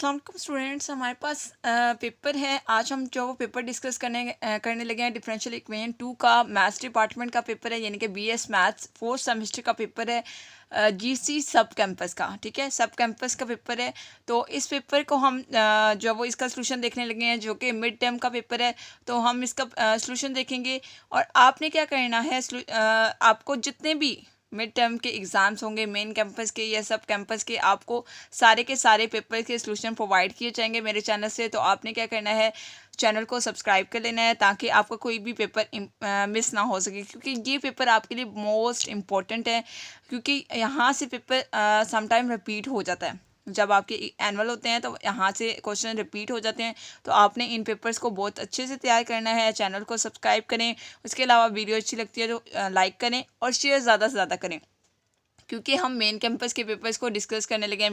अस्सलाम वालेकुम स्टूडेंट्स, हमारे पास पेपर है। आज हम जो वो पेपर डिस्कस करने लगे हैं डिफरेंशियल इक्वेशन 2 का मैथ्स डिपार्टमेंट का पेपर है, यानी कि बीएस मैथ्स फोर्थ सेमेस्टर का पेपर है, जीसी सब कैंपस का। ठीक है, सब कैंपस का पेपर है। तो इस पेपर को हम जो वो इसका सलूशन देखने लगे हैं, जो कि मिड टर्म का पेपर है। तो हम इसका सलूशन देखेंगे और आपने क्या करना है, आपको जितने भी मिड टर्म के एग्ज़ाम्स होंगे मेन कैंपस के या सब कैंपस के, आपको सारे के सारे पेपर के सलूशन प्रोवाइड किए जाएंगे मेरे चैनल से। तो आपने क्या करना है, चैनल को सब्सक्राइब कर लेना है ताकि आपका कोई भी पेपर मिस ना हो सके, क्योंकि ये पेपर आपके लिए मोस्ट इम्पॉर्टेंट है। क्योंकि यहाँ से पेपर समटाइम रिपीट हो जाता है। जब आपके एनुअल होते हैं तो यहाँ से क्वेश्चन रिपीट हो जाते हैं। तो आपने इन पेपर्स को बहुत अच्छे से तैयार करना है। चैनल को सब्सक्राइब करें, उसके अलावा वीडियो अच्छी लगती है तो लाइक करें और शेयर ज़्यादा से ज़्यादा करें, क्योंकि हम मेन कैंपस के पेपर्स को डिस्कस करने लगे हैं।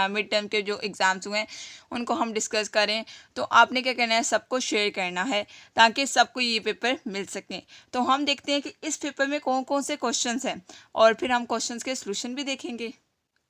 मिड टर्म के जो एग्ज़ाम्स हुए हैं उनको हम डिस्कस करें। तो आपने क्या करना है, सबको शेयर करना है ताकि सबको ये पेपर मिल सकें। तो हम देखते हैं कि इस पेपर में कौन कौन से क्वेश्चंस हैं और फिर हम क्वेश्चंस के सलूशन भी देखेंगे।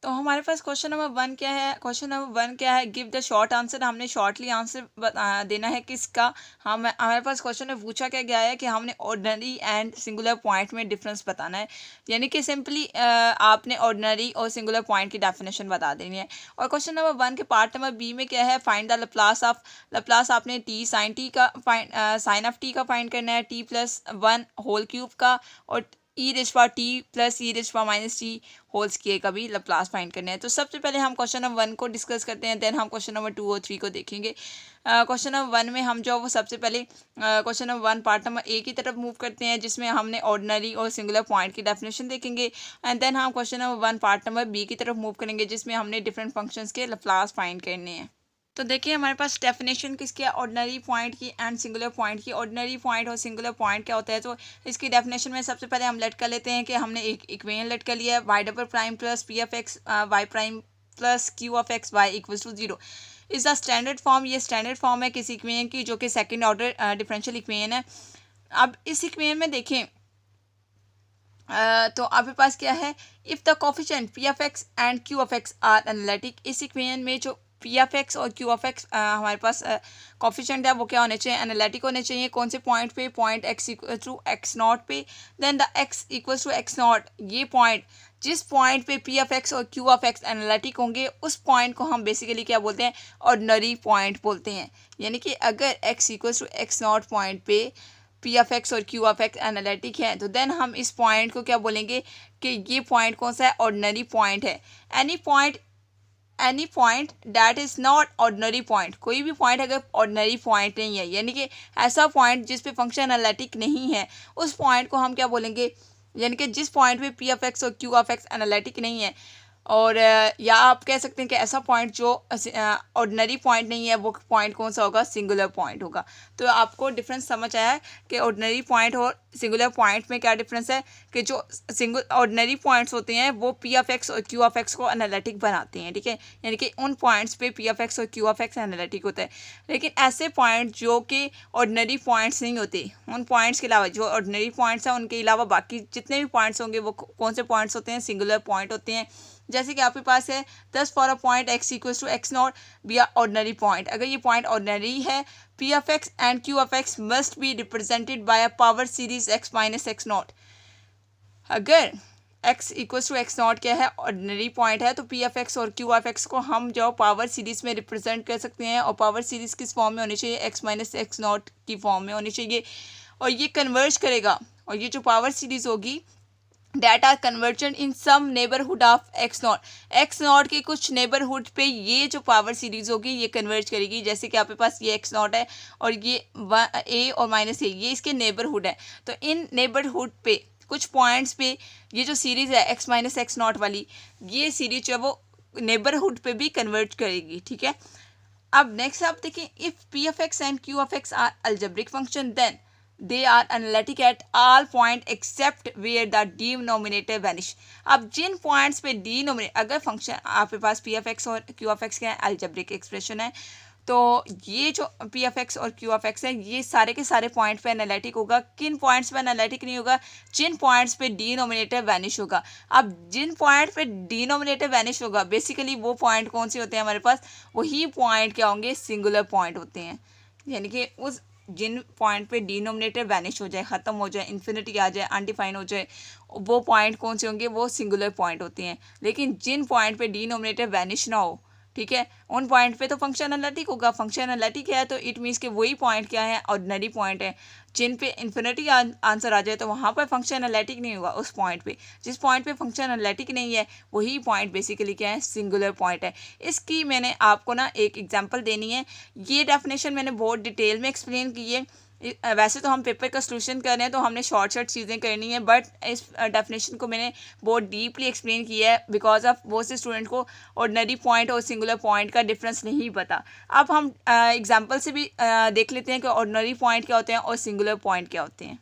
तो हमारे पास क्वेश्चन नंबर 1 क्या है। क्वेश्चन नंबर 1 क्या है, गिव द शॉर्ट आंसर। हमने शॉर्टली आंसर देना है किसका। हम हमारे पास क्वेश्चन में पूछा क्या गया है कि हमने ऑर्डिनरी एंड सिंगुलर पॉइंट में डिफरेंस बताना है, यानी कि सिंपली आपने ऑर्डिनरी और सिंगुलर पॉइंट की डेफिनेशन बता देनी है। और क्वेश्चन नंबर 1 के पार्ट नंबर बी में क्या है, find the Laplace of. Laplace आपने टी साइन टी का साइन ऑफ टी का फाइंड करना है, टी प्लस 1 होल क्यूब का, और e raise power t plus e raise power minus t होल्स के का भी लप्लास फाइंड करने हैं। तो सबसे पहले हम क्वेश्चन नंबर 1 को डिस्कस करते हैं, देन हम क्वेश्चन नंबर 2 और 3 को देखेंगे। क्वेश्चन नंबर 1 में हम जो वो सबसे पहले question number 1 part number A की तरफ मूव करते हैं, जिसमें हमने ऑर्डिनरी और सिंगुलर पॉइंट की डेफिनेशन देखेंगे। एंड देन हम question number 1 part number B की तरफ मूव करेंगे, जिसमें हमने डिफरेंट फंक्शंस के लप्लास फाइंड करने हैं। तो देखिए हमारे पास डेफिनेशन किसकी है, ऑर्डिनरी पॉइंट की एंड सिंगुलर पॉइंट की। ऑर्डिनरी पॉइंट और सिंगुलर पॉइंट क्या होता है, तो इसकी डेफिनेशन में सबसे पहले हम लेट कर लेते हैं कि हमने एक इक्वेशन लेट कर लिया है, y double prime plus p F x y prime plus q of x y equals to 0 is the standard form. ये स्टैंडर्ड फॉर्म है किसी इक्वेशन की, जो कि सेकेंड ऑर्डर डिफरेंशियल इक्वेशन है। अब इस इक्वेशन में देखें तो आपके पास क्या है, if the coefficient p F x and q of x are analytic. इस इक्वेशन में जो पी एफ एक्स और क्यू ऑफ एक्स हमारे पास कोफिशिएंट है वो क्या होने चाहिए, एनालिटिक होने चाहिए। कौन से पॉइंट पे, point x equal to x nought पे। Then the x equals to x nought, ये पॉइंट जिस पॉइंट पे पी एफ एक्स और क्यू ऑफ एक्स एनालिटिक होंगे उस पॉइंट को हम बेसिकली क्या बोलते हैं, ऑर्डिनरी पॉइंट बोलते हैं। यानी कि अगर x equals to x naught point पे पी एफ एक्स और क्यू ऑफ एक्स एनालिटिक है, तो देन हम इस पॉइंट को क्या बोलेंगे कि ये पॉइंट कौन सा है, ऑर्डिनरी पॉइंट है। Any point that is not ordinary point, कोई भी पॉइंट अगर ऑर्डिनरी पॉइंट नहीं है, यानी कि ऐसा पॉइंट जिस पे फंक्शन एनालिटिक नहीं है, उस पॉइंट को हम क्या बोलेंगे, यानी कि जिस पॉइंट पे पी एफ एक्स और क्यू ऑफ एक्स एनालिटिक नहीं है, और या आप कह सकते हैं कि ऐसा पॉइंट जो ऑर्डिनरी पॉइंट नहीं है, वो पॉइंट कौन सा होगा, सिंगुलर पॉइंट होगा। तो आपको डिफरेंस समझ आया है कि ऑर्डिनरी पॉइंट और सिंगुलर पॉइंट में क्या डिफरेंस है, कि जो ऑर्डिनरी पॉइंट्स होते हैं वो पी ऑफ एक्स और क्यू ऑफ एक्स को एनालिटिक बनाते हैं। ठीक है, यानी कि उन पॉइंट्स पे पी ऑफ एक्स और क्यू ऑफ एक्स एनालिटिक होता है। लेकिन ऐसे पॉइंट जो कि ऑर्डिनरी पॉइंट्स नहीं होते, उन पॉइंट्स के अलावा जो ऑर्डिनरी पॉइंट्स हैं उनके अलावा बाकी जितने भी पॉइंट्स होंगे वो कौन से पॉइंट्स होते हैं, सिंगुलर पॉइंट होते हैं। जैसे कि आपके पास है 10 for a point x equals to x naught be are ordinary point. अगर ये पॉइंट ऑर्डिनरी है, p of x and q of x must be represented by a power series x minus x naught. अगर x equals to x naught क्या है, ordinary point है, तो p F x और q of x को हम जो power series में रिप्रेजेंट कर सकते हैं, और पावर सीरीज किस फॉर्म में होनी चाहिए, एक्स माइनस एक्स नॉट की फॉर्म में होनी चाहिए, और ये कन्वर्ज करेगा। और ये जो पावर सीरीज होगी that are convergent in some neighbourhood of x naught, x naught के कुछ नेबरहुड पे ये जो पावर सीरीज होगी ये कन्वर्ज करेगी। जैसे कि आपके पास ये एक्स नॉट है और ये ए और माइनस ए, ये इसके नेबरहुड है। तो इन नेबरहुड पे कुछ पॉइंट्स पे ये जो सीरीज़ है एक्स माइनस एक्स नॉट वाली, ये सीरीज जो है वो नेबरहुड पे भी कन्वर्ज करेगी। ठीक है, अब नेक्स्ट आप देखें, if p of x and q of x are algebraic function then they are analytic at all point except where the denominator vanish. अब जिन पॉइंट्स पे डिनोमिनेटर, अगर फंक्शन आपके पास पी एफ एक्स और क्यू ऑफ एक्स का algebraic expression है, तो ये जो पी एफ एक्स और क्यू एफ एक्स है ये सारे के सारे पॉइंट पे एनालिटिक होगा। किन पॉइंट्स पे एनालिटिक नहीं होगा? जिन पॉइंट्स पे डिनोमिनेटर वैनिश होगा। अब जिन पॉइंट पे डिनोमिनेटर वैनिश होगा बेसिकली वो पॉइंट कौन से होते हैं हमारे पास? वही पॉइंट क्या होंगे? सिंगुलर पॉइंट होते हैं। यानी कि उस जिन पॉइंट पे डिनोमिनेटर वैनिश हो जाए, ख़त्म हो जाए, इन्फिनिटी आ जाए, अनडिफाइन हो जाए, वो पॉइंट कौन से होंगे? वो सिंगुलर पॉइंट होते हैं। लेकिन जिन पॉइंट पे डिनोमिनेटर वैनिश ना हो, ठीक है, उन पॉइंट पे तो फंक्शन एनालिटिक होगा। फंक्शन एनालिटिक है तो इट मीन्स कि वही पॉइंट क्या है? ऑर्डिनरी पॉइंट है। जिन पे इन्फिनिटी आंसर आ जाए तो वहाँ पर फंक्शन एनालिटिक नहीं होगा उस पॉइंट पे। जिस पॉइंट पे फंक्शन एनालिटिक नहीं है वही पॉइंट बेसिकली क्या है? सिंगुलर पॉइंट है। इसकी मैंने आपको ना एक एग्जांपल देनी है। ये डेफिनेशन मैंने बहुत डिटेल में एक्सप्लेन की है। वैसे तो हम पेपर का सॉल्यूशन कर रहे हैं तो हमने शॉर्ट चीज़ें करनी है, बट इस डेफिनेशन को मैंने बहुत डीपली एक्सप्लेन किया है बिकॉज ऑफ बहुत से स्टूडेंट को ऑर्डिनरी पॉइंट और सिंगुलर पॉइंट का डिफरेंस नहीं पता। अब हम एग्जांपल से भी देख लेते हैं कि ऑर्डिनरी पॉइंट क्या होते हैं और सिंगुलर पॉइंट क्या होते हैं।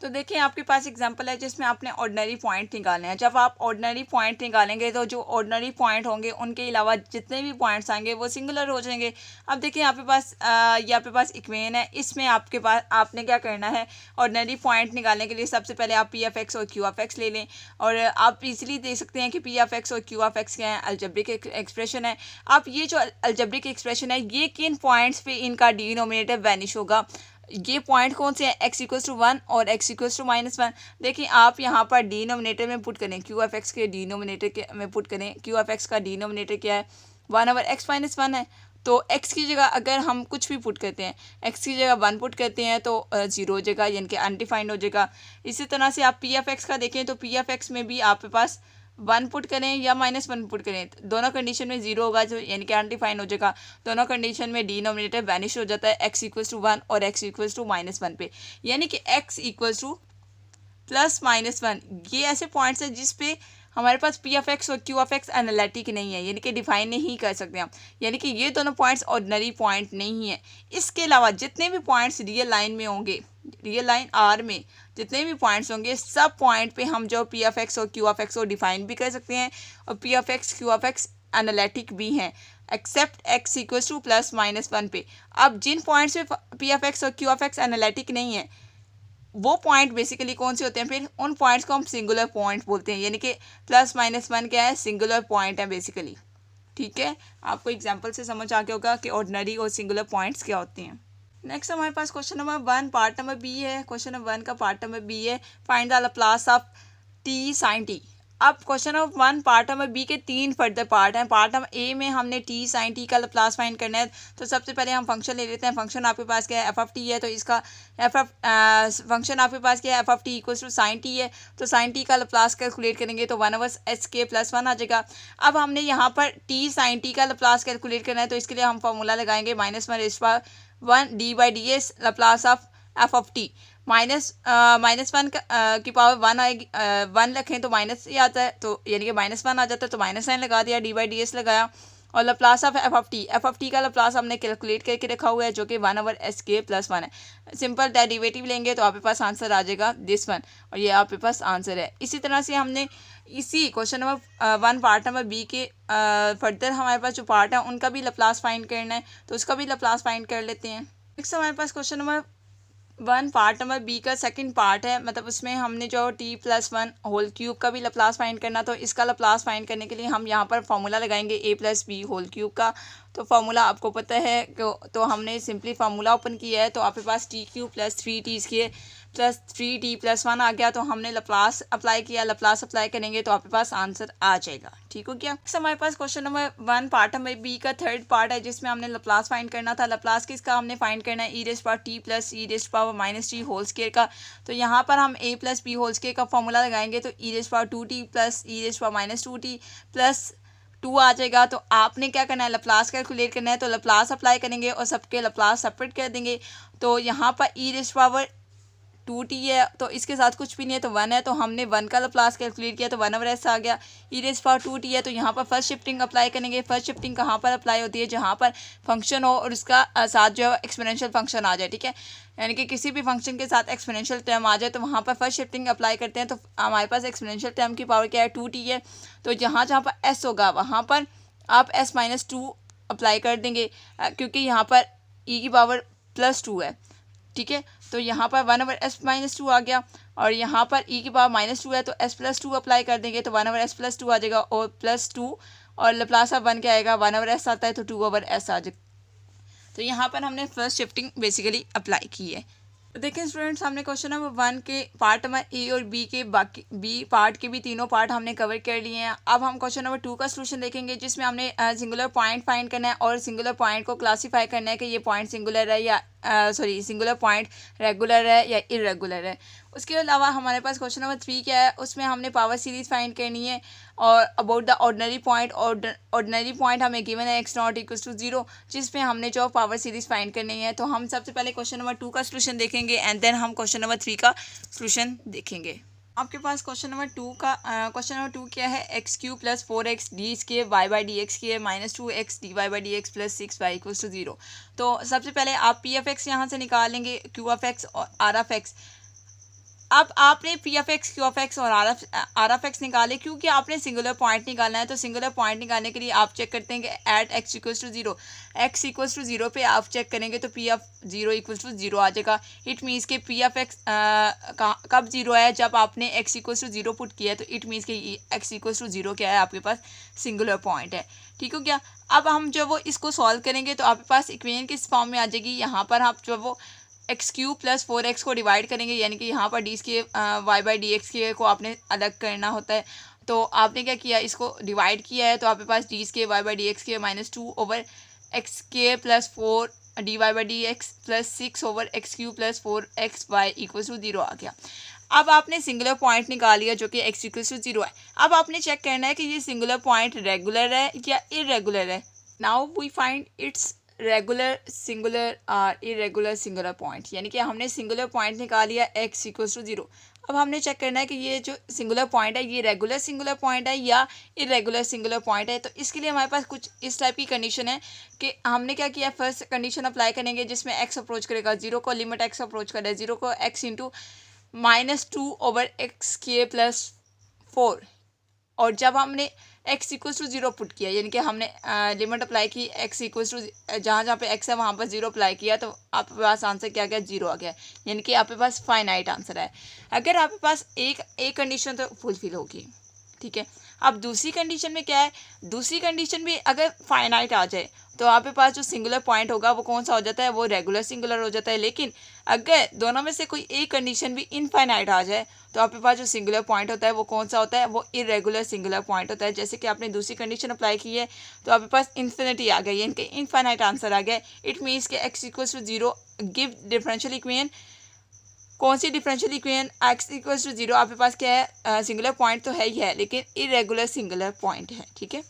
तो देखिए आपके पास एग्जांपल है जिसमें आपने ऑर्डिनरी पॉइंट निकालने हैं। जब आप ऑर्डिनरी पॉइंट निकालेंगे तो जो ऑर्डिनरी पॉइंट होंगे उनके अलावा जितने भी पॉइंट्स आएंगे वो सिंगुलर हो जाएंगे। अब देखिए आपके पास ये आपके पास इक्वेशन है। इसमें आपके पास आपने क्या करना है? ऑर्डिनरी पॉइंट निकालने के लिए सबसे पहले आप पी एफ एक्स और क्यू एफ एक्स ले लें। और आप इजीली देख सकते हैं कि पी एफ एक्स और क्यू एफ एक्स क्या है? अलजेब्रिक एक्सप्रेशन है। अब ये जो अलजेब्रिक एक्सप्रेशन है ये किन पॉइंट्स पे इनका डिनोमिनेटर वैनिश होगा? ये पॉइंट कौन से हैं? x इक्वल्स टू 1 और x इक्वल्स टू -1। देखिए आप यहाँ पर डिनोमिनेटर में पुट करें, क्यू एफ एक्स के डिनोमिनेटर के में पुट करें। क्यू एफ एक्स का डिनोमिनेटर क्या है? 1/x-1 है। तो x की जगह अगर हम कुछ भी पुट करते हैं, x की जगह 1 पुट करते हैं तो 0 हो जाएगा, यानी कि अनडिफाइंड हो जाएगा। इसी तरह से आप पी एफ एक्स का देखें तो पी एफ एक्स में भी आपके पास 1 पुट करें या -1 पुट करें, दोनों कंडीशन में 0 होगा जो यानी कि अनडिफाइन हो जाएगा। दोनों कंडीशन में डिनोमिनेटर वैनिश हो जाता है x इक्वल्स टू 1 और x इक्वल्स टू -1 पे, यानी कि x इक्वल्स टू +-1। ये ऐसे पॉइंट्स हैं जिस पे हमारे पास पी एफ एक्स और क्यू एफ एक्स एनालिटिक नहीं है, यानी कि डिफाइन नहीं कर सकते हम, यानी कि ये दोनों पॉइंट्स ऑर्डिनरी पॉइंट नहीं है। इसके अलावा जितने भी पॉइंट्स रियल लाइन में होंगे, रियल लाइन आर में जितने भी पॉइंट्स होंगे सब पॉइंट पे हम जो पी एफ एक्स और क्यू एफ एक्स को डिफाइन भी कर सकते हैं और P F x Q of x analytic भी हैं, एक्सेप्ट x इक्वल्स टू +-1 पे। अब जिन पॉइंट्स पे पी एफ एक्स और क्यू एफ एक्स एनालिटिक नहीं है वो पॉइंट बेसिकली कौन से होते हैं? फिर उन पॉइंट्स को हम सिंगुलर पॉइंट बोलते हैं, यानी कि +-1 क्या है? सिंगुलर पॉइंट है बेसिकली। ठीक है, आपको एग्जांपल से समझ आ गया होगा कि ऑर्डिनरी और सिंगुलर पॉइंट्स क्या होते हैं। नेक्स्ट हमारे पास question number 1 part number B है। क्वेश्चन नंबर 1 का पार्ट नंबर बी है, find the Laplace of t sine t. अब question number 1 part number B के 3 फर्दर पार्ट हैं। पार्ट नंबर ए में हमने टी साइन टी का लैप्लास फाइंड करना है। तो सबसे पहले हम फंक्शन ले लेते हैं। फंक्शन आपके पास क्या है? एफ ऑफ टी है, तो इसका फंक्शन आपके पास क्या है? F of t equals to sine t है, तो साइन टी का लैप्लास कैलकुलेट करेंगे तो 1/(h(k+1) आ जाएगा। अब हमने यहाँ पर टी साइन टी का लैप्लास कैलकुलेट करना है, तो इसके लिए हम फॉर्मूला लगाएंगे -1 d/ds Laplace of F of T. -1 की पावर 1 आएगी, 1 रखें तो माइनस ही आता है, तो यानी कि -1 आ जाता है, तो -9 लगा दिया, d/ds लगाया और Laplace of F of t का लैप्लास हमने कैलकुलेट करके रखा हुआ है जो कि 1/(h(k+1) है। सिंपल डेरिवेटिव लेंगे तो आपके पास आंसर आ जाएगा दिस वन, और ये आपके पास आंसर है। इसी तरह से हमने इसी question number 1 part number B के फर्दर हमारे पास जो पार्ट है उनका भी लैप्लास फाइंड करना है, तो उसका भी लैप्लास फाइंड कर लेते हैं। नेक्स्ट हमारे पास question number 1 part number B का सेकंड पार्ट है, मतलब उसमें हमने जो t+1 होल क्यूब का भी लैप्लास फाइंड करना, तो इसका लैप्लास फाइंड करने के लिए हम यहाँ पर फॉर्मूला लगाएंगे a+b होल क्यूब का। तो फार्मूला आपको पता है तो हमने सिंपली फार्मूला ओपन किया है, तो आपके पास t³ + 3t² + 3t+1 आ गया। तो हमने लैप्लास अप्लाई किया, लैप्लास अप्लाई करेंगे तो आपके पास आंसर आ जाएगा। ठीक हो गया। हमारे पास question number 1 part number B का थर्ड पार्ट है जिसमें हमने लैप्लास फाइंड करना था। लैप्लास किसका हमने फाइंड करना है? e⁻t + e⁻−t होल स्क्वायर का। तो यहाँ पर हम a + b होल स्क्वायर का फॉर्मूला लगाएंगे तो e⁻2t + e⁻−2t + 2 आ जाएगा। तो आपने क्या करना है? लैप्लास कैलकुलेट करना है, तो लैप्लास अप्लाई करेंगे और सबके लैप्लास सेपरेट कर देंगे। तो यहाँ पर e⁻2t है तो इसके साथ कुछ भी नहीं है तो 1 है, तो हमने 1 का लैप्लास कैलकुलेट किया तो 1/s आ गया। e⁻2t है तो यहाँ पर फर्स्ट शिफ्टिंग अप्लाई करेंगे। फर्स्ट शिफ्टिंग कहाँ पर अप्लाई होती है? जहाँ पर फंक्शन हो और उसका साथ जो है एक्सपोनेंशियल फंक्शन आ जाए। ठीक है, यानी कि किसी भी फंक्शन के साथ एक्सपोनेंशियल टर्म आ जाए तो वहाँ पर फर्स्ट शिफ्टिंग अप्लाई करते हैं। तो हमारे पास एक्सपोनेंशियल टर्म की पावर क्या है? 2t है, तो जहाँ जहाँ पर s होगा वहाँ पर आप s-2 अप्लाई कर देंगे क्योंकि यहाँ पर e की पावर +2 है, ठीक है। तो यहाँ पर 1/s-2 आ गया और यहाँ पर e की पावर -2 है तो s+2 अप्लाई कर देंगे तो 1/s+2 आ जाएगा और +2 और लप्लास ऑफ 1 क्या आएगा, 1/s आता है तो 2/s आ जाएगा। तो यहाँ पर हमने फर्स्ट शिफ्टिंग बेसिकली अप्लाई की है। तो देखिए स्टूडेंट्स, हमने क्वेश्चन नंबर 1 के पार्ट नंबर ए और बी के बाकी बी पार्ट के भी तीनों पार्ट हमने कवर कर लिए हैं। अब हम क्वेश्चन नंबर 2 का सलूशन देखेंगे जिसमें हमने सिंगुलर पॉइंट फाइंड करना है और सिंगुलर पॉइंट को क्लासीफाई करना है कि ये पॉइंट सिंगुलर है या सिंगुलर पॉइंट रेगुलर है या इरेगुलर है। उसके अलावा हमारे पास क्वेश्चन नंबर 3 क्या है, उसमें हमने पावर सीरीज फाइंड करनी है और about the ordinary point. Ordinary point हमें गिवन है x0 जिसमें हमने जो पावर सीरीज फाइंड करनी है। तो हम सबसे पहले क्वेश्चन नंबर 2 का सलूशन देखेंगे एंड देन हम क्वेश्चन नंबर 3 का सलूशन देखेंगे। आपके पास क्वेश्चन नंबर 2 क्या है, x³ + 4x d² y/dx² -2x dy/dx + 6y = 0। तो सबसे पहले आप p(x) यहाँ से निकालेंगे, q(x) और r(x). अब आपने p(x), q(x) और r(x) निकाले क्योंकि आपने सिंगुलर पॉइंट निकालना है। तो सिंगुलर पॉइंट निकालने के लिए आप चेक करते हैं कि एट x = 0, x = 0 पे आप चेक करेंगे तो p(0) = 0 आ जाएगा। इट मीन्स के p(x) कब 0 है, जब आपने x = 0 पुट किया है। तो इट मीन्स के x = 0 क्या है, आपके पास सिंगुलर पॉइंट है, ठीक हो गया। अब हम जो वो इसको सॉल्व करेंगे तो आपके पास इक्वेशन किस फॉर्म में आ जाएगी, यहाँ पर आप जो वो x³ + 4x को डिवाइड करेंगे, यानी कि यहाँ पर d² y/dx² को आपने अलग करना होता है। तो आपने क्या किया, इसको डिवाइड किया है तो आपके पास d² y/dx² -2/x² + 4 dy/dx + 6/x³ + 4xy = 0 आ गया। अब आपने सिंगुलर पॉइंट निकाल लिया जो कि x = 0 है। अब आपने चेक करना है कि ये सिंगुलर पॉइंट रेगुलर है या इरेगुलर है। Now we find its regular singular और इरेगुलर सिंगुलर पॉइंट, यानी कि हमने सिंगुलर पॉइंट निकाल लिया x = 0। अब हमने चेक करना है कि ये जो सिंगुलर पॉइंट है ये रेगुलर सिंगुलर पॉइंट है या इरेगुलर सिंगुलर पॉइंट है। तो इसके लिए हमारे पास कुछ इस टाइप की कंडीशन है कि हमने क्या किया, फर्स्ट कंडीशन अप्लाई करेंगे जिसमें x अप्रोच करेगा 0 को, लिमिट x अप्रोच करे 0 को, x × -2/x² + 4। और जब हमने x = 0 पुट किया, यानी कि हमने लिमिट अप्लाई की x = जहाँ पे x है वहाँ पर 0 अप्लाई किया तो आपके पास आंसर क्या आ गया, 0 आ गया, यानी कि आपके पास फाइनाइट आंसर है। अगर आपके पास एक कंडीशन तो फुलफिल होगी, ठीक है। अब दूसरी कंडीशन में क्या है, दूसरी कंडीशन भी अगर फाइनाइट आ जाए तो आपके पास जो सिंगुलर पॉइंट होगा वो कौन सा हो जाता है, वो रेगुलर सिंगुलर हो जाता है। लेकिन अगर दोनों में से कोई एक कंडीशन भी इनफाइनाइट आ जाए तो आपके पास जो सिंगुलर पॉइंट होता है वो कौन सा होता है, वो इरेगुलर सिंगुलर पॉइंट होता है। जैसे कि आपने दूसरी कंडीशन अप्लाई की है तो आपके पास इन्फिनिटी आ गई, यानी कि इनफाइनाइट आंसर आ गया। इट मीन्स के x = 0 गिव डिफरेंशियल इक्वेशन। कौन सी डिफरेंशियल इक्वेशन, x = 0 आपके पास क्या है, सिंगुलर पॉइंट तो है ही है लेकिन इरेगुलर सिंगुलर पॉइंट है, ठीक है।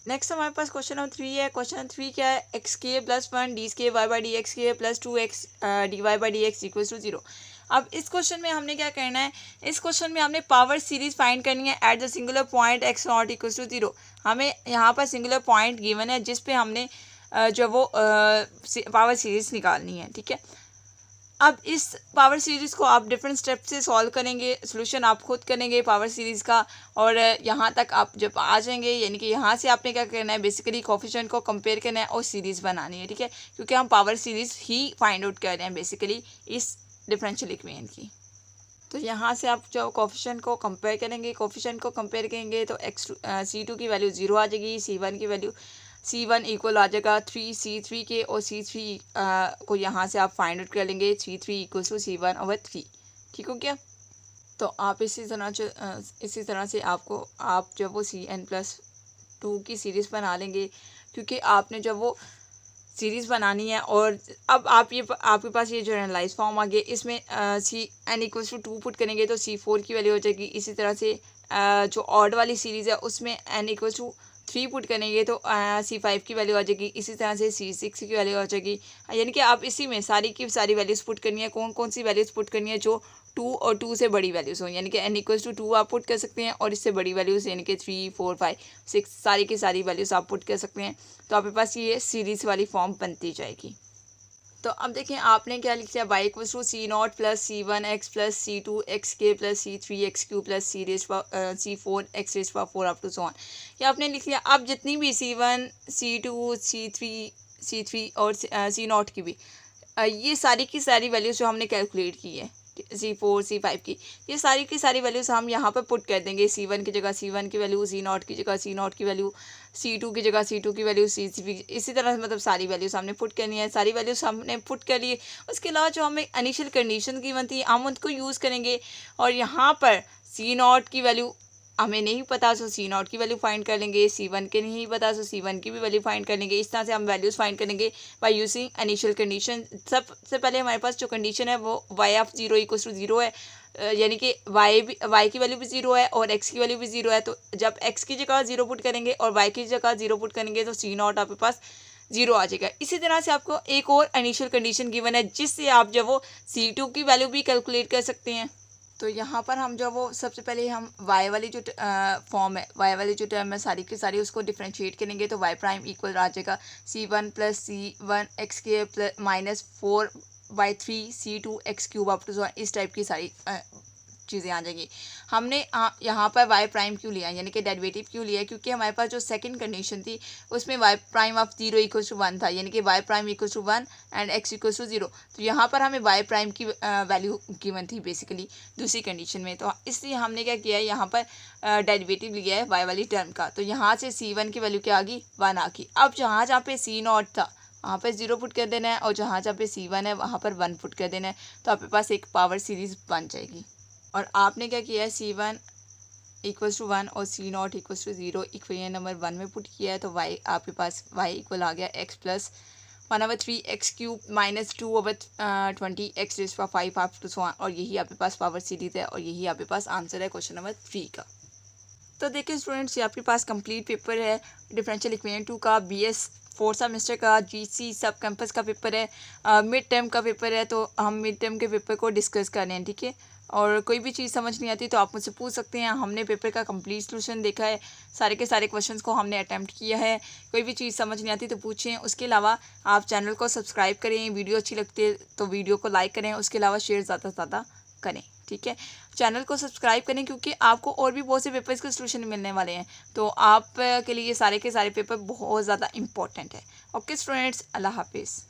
नेक्स्ट हमारे पास क्वेश्चन नंबर 3 है। क्वेश्चन नंबर 3 क्या है, x² + 1 d² y/dx² + 2x dy/dx = 0। अब इस क्वेश्चन में हमने क्या करना है, इस क्वेश्चन में हमने पावर सीरीज फाइंड करनी है at the singular point x0 = 0। हमें यहाँ पर सिंगुलर पॉइंट गिवन है जिस पे हमने जो वो पावर सीरीज निकालनी है, ठीक है। अब इस पावर सीरीज़ को आप डिफरेंट स्टेप से सॉल्व करेंगे, सॉल्यूशन आप खुद करेंगे पावर सीरीज़ का, और यहाँ तक आप जब आ जाएंगे, यानी कि यहाँ से आपने क्या करना है, बेसिकली कोफिशिएंट को कंपेयर करना है और सीरीज़ बनानी है, ठीक है, क्योंकि हम पावर सीरीज़ ही फाइंड आउट कर रहे हैं बेसिकली इस डिफरेंशियल इक्वेशन की। तो यहाँ से आप जो कोफिशिएंट को कंपेयर करेंगे, कोफिशिएंट को कंपेयर करेंगे तो C2 की वैल्यू 0 आ जाएगी, C1 की वैल्यू C1 इक्वल आ जाएगा 3C3 के, और C3 को यहाँ से आप फाइंड आउट कर लेंगे, C3 = C1/3, ठीक हो गया। तो आप इसी तरह से आप जब वो CN+2 की सीरीज़ बना लेंगे, क्योंकि आपने जब वो सीरीज़ बनानी है। और अब आपके पास ये जो एनालाइज फॉर्म आ गया, इसमें CN = 2 पुट करेंगे तो C4 की वैल्यू हो जाएगी। इसी तरह से जो ऑड वाली सीरीज़ है उसमें N = 3 पुट करेंगे तो C5 की वैल्यू आ जाएगी। इसी तरह से C6 की वैल्यू आ जाएगी, यानी कि आप इसी में सारी की सारी वैल्यूज़ पुट करनी है। कौन कौन सी वैल्यूज़ पुट करनी है, जो 2 और 2 से बड़ी वैल्यूज़ हो, यानी कि N = 2 आप पुट कर सकते हैं, और इससे बड़ी वैल्यूज़ यानी कि 3, 4, 5, 6 सारी की सारी वैल्यूज़ आप पुट कर सकते हैं। तो आपके पास ये सीरीज़ वाली फॉर्म बनती जाएगी। तो अब देखें आपने क्या लिख लिया, y equals to c nought plus c one x plus c two x के plus c three x cube plus c four x raise power four up to so on, ये आपने लिख लिया। अब जितनी भी c one c two c three और c not की भी ये सारी की सारी वैल्यूज़ जो हमने कैलकुलेट की है C4 C5 की, ये सारी की सारी वैल्यूज़ हम यहाँ पर पुट कर देंगे। C1 की जगह C1 की वैल्यू, C0 की जगह C0 की वैल्यू, C2 की जगह C2 की वैल्यू, C3 इसी तरह मतलब सारी वैल्यूज़ हमने पुट करनी है। सारी वैल्यूज़ हमने पुट कर लिए। उसके अलावा जो हमें इनिशियल कंडीशन गिवन थी हम उनको यूज़ करेंगे। और यहाँ पर C0 की वैल्यू हमें नहीं पता सो C0 की वैल्यू फाइंड कर लेंगे, C1 के नहीं पता सो C1 की भी वैल्यू फाइंड कर लेंगे। इस तरह से हम वैल्यूज़ फाइंड करेंगे बाय यूजिंग इनिशियल कंडीशन। सबसे पहले हमारे पास जो कंडीशन है वो y ऑफ 0 इक्वल्स टू 0 है, यानी कि y की वैल्यू भी 0 है और x की वैल्यू भी 0 है। तो जब x की जगह 0 पुट करेंगे और y की जगह 0 पुट करेंगे तो C0 आपके पास 0 आ जाएगा। इसी तरह से आपको एक और इनिशियल कंडीशन गिवन है जिससे आप जब वो C2 की वैल्यू भी कैलकुलेट कर सकते हैं। तो यहाँ पर हम जो वो सबसे पहले हम y वाली जो फॉर्म है, y वाली जो टर्म है सारी की सारी उसको डिफ्रेंशिएट करेंगे तो y प्राइम इक्वल आ जाएगा C1 प्लस C1 एक्स के plus minus 4/3 C2 x cube up to इस टाइप की सारी चीज़ें आ जाएंगी। हमने यहाँ पर y प्राइम क्यों लिया यानी कि डेरिवेटिव क्यों लिया, क्योंकि हमारे पास जो सेकंड कंडीशन थी उसमें y prime of 0 equals to 1 था, यानी कि y prime equals to 1 and x equals to 0। तो यहाँ पर हमें y प्राइम की वैल्यू गिवन थी बेसिकली दूसरी कंडीशन में, तो इसलिए हमने क्या किया है यहाँ पर डेरिवेटिव लिया है y वाली टर्म का। तो यहाँ से C1 की वैल्यू क्या आ गई 1 आ गई। अब जहाँ जहाँ पे C0 था वहाँ पर 0 पुट कर देना है और जहाँ जहाँ पे C1 है वहाँ पर 1 पुट कर देना है, तो आपके पास एक पावर सीरीज बन जाएगी। और आपने क्या किया है C1 इक्वल्स टू 1 और C0 equals to 0 equation number 1 में पुट किया है, तो y आपके पास y इक्वल आ गया x plus 1/3 x cube minus 2/20 x raise power 5 up to so on, और यही आपके पास पावर सीरीज है और यही आपके पास आंसर है क्वेश्चन नंबर 3 का। तो देखिए स्टूडेंट्स, ये आपके पास कंप्लीट पेपर है डिफरेंशियल इक्वेशन 2 का, BS 4 सेमेस्टर का, GC सब कैंपस का पेपर है, मिड टर्म का पेपर है। तो हम मिड टर्म के पेपर को डिस्कस कर रहे हैं, ठीक है। और कोई भी चीज़ समझ नहीं आती तो आप मुझसे पूछ सकते हैं। हमने पेपर का कंप्लीट सॉल्यूशन देखा है, सारे के सारे क्वेश्चंस को हमने अटैम्प्ट किया है। कोई भी चीज़ समझ नहीं आती तो पूछें। उसके अलावा आप चैनल को सब्सक्राइब करें, वीडियो अच्छी लगती है तो वीडियो को लाइक करें, उसके अलावा शेयर ज़्यादा से ज़्यादा करें, ठीक है। चैनल को सब्सक्राइब करें क्योंकि आपको और भी बहुत से पेपर्स के सॉल्यूशन मिलने वाले हैं, तो आप के लिए सारे के सारे पेपर बहुत ज़्यादा इंपॉर्टेंट है। ओके स्टूडेंट्स, अल्लाह हाफिज़।